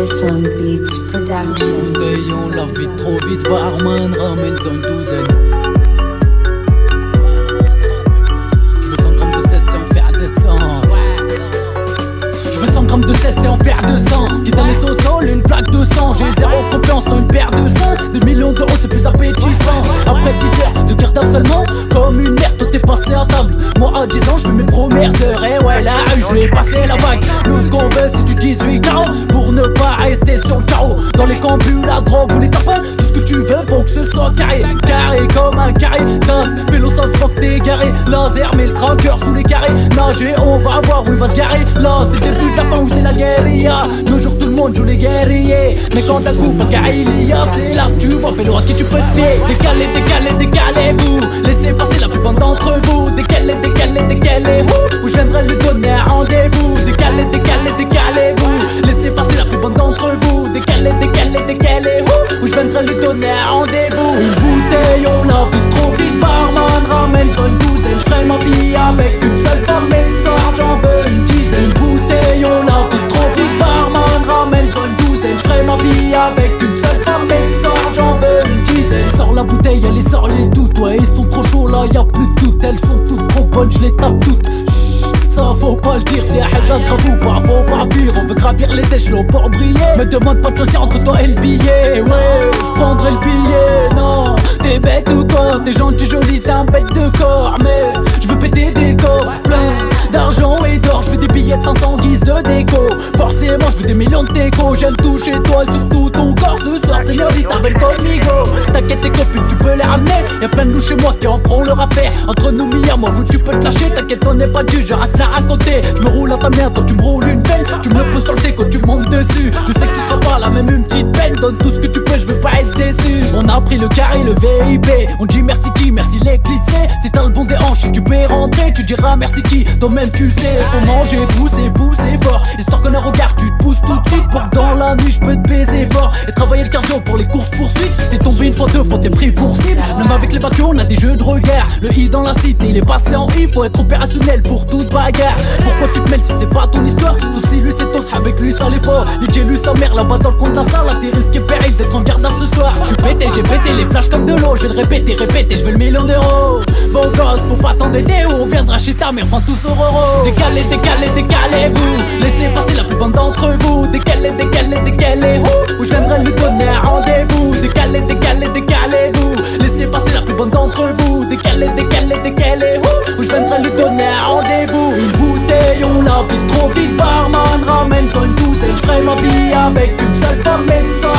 Kissom Beats Production. Bouteille, on la vide trop vite, barman ramène-en une douzaine. Je veux 100 grammes de cesse et en faire 200. Je veux 100 grammes de cesse et en faire 200. Quitte à laisser au sol une flaque de sang. J'ai zéro confiance en une paire de seins. Des millions d'euros c'est plus appétissant. Après 10 heures de garde seulement, comme une merde, toi t'es passé à table. Moi à 10 ans je fais mes premières heures. Et ouais là je vais passer la vague. Nous ce qu'on veut c'est du 18 carreaux, pour ne pas rester sur le carreau. Dans les campus, la drogue ou les tapins, tout ce que tu veux faut que ce soit carré. Carré comme un carré d'as. Vélo ça se voit que t'es garé. Laser mais le tracker sous les carrés. Nager on va voir où il va se garer. Là c'est le début de la fin où c'est la guérilla. Nos jours tout le monde joue les guerriers. Mais quand t'as coup pas il y a, c'est là que tu vois pélo à qui tu peux te fier. Décalez, décalez, décalez-vous. Laissez passer la plupart d'entre vous. Décalez, décalez, décalez où je viendrai lui donner un rendez-vous. Décalez, décalez, décalez-vous. Laissez passer la plupart d'entre vous. Décalez, décalez, décalez où je viendrai lui donner un rendez-vous. Une bouteille, on la vide trop vite. Barman ramène-en une douzaine. Je ferai ma vie avec une seule femme. Mais ça j'en veux une dizaine. Une bouteille, on la vide trop vite. Barman ramène-en une douzaine. Je ferai ma vie avec une seule femme. Mais ça j'en veux une dizaine. Sors la bouteille, elle les sort les doutes. Ouais ils sont trop chauds là, y'a plus de doute. Elles sont toutes trop bonnes, je les tape toutes. Ça faut pas le dire, si y'a haja de grave ou pas, faut pas fuir. On veut gravir les échelons pour briller. Me demande pas de choisir entre toi et le billet. Ouais, je prendrai le billet, non. T'es bête ou quoi? T'es gentil, joli, t'es un bête de corps. Mais je veux péter des coffres pleins d'argent et d'or. Je veux des billets de 500 guises de déco. Forcément, je veux des millions de déco. J'aime toucher toi et surtout ton corps. Ce soir, c'est vite avec conmigo. T'inquiète tes copines, tu peux les ramener. Y'a plein de loups chez moi qui en feront leur affaire. Entre nous, Mia, moi, vous, tu peux te lâcher. T'inquiète, on n'est pas du genre à se la raconter. Je me roule à ta merde, toi tu me roules une belle. Tu me le poses sur le déco, tu montes dessus. Je sais que tu seras pas là, même une petite peine. Donne tout ce que tu peux, je veux pas être déçu. On a pris le carré, le VIP. On dit merci qui, merci les clits. Si t'as le bon des hanches, tu peux rentrer. Tu diras merci qui, toi-même tu sais. Faut manger, pousser, pousser fort. Histoire qu'on a regard, tu te pousses tout de suite. Pour que dans la nuit, je peux te baiser fort. Et travailler le cardio pour les courses poursuites. T'es tombé une fois, deux fois, t'es pris pour cible. Même avec les bateaux, on a des jeux de regard. Le I dans la cité, il est passé en I. Faut être opérationnel pour toute bagarre. Pourquoi tu te mêles si c'est pas ton histoire? Sauf si lui c'est tous, avec lui ça l'est pas. Niquez lui sa mère là-bas dans le coin de la salle. Là t'es risqué péril d'être en garde à ce soir. J'suis pété, j'ai pété les flashs comme de l'eau. Je vais le répéter, répéter, je veux le million d'euros. Bon gosse, faut pas t'endetter ou on viendra chez ta mère, prends tous au roro. Décalez, décalez, décalez-vous. Laissez passer la plupart d'entre vous. Décalez, décalez, décalez où je viendrai lui donner un rendez-vous. Décalez, décalez, décalez-vous. Laissez passer la plupart d'entre vous. Décalez, décalez, décalez où je viendrai lui donner un rendez-vous. Une bouteille, on la vide trop vite. Barman ramène-en une douzaine. Je ferai ma vie avec une seule femme. Mais ça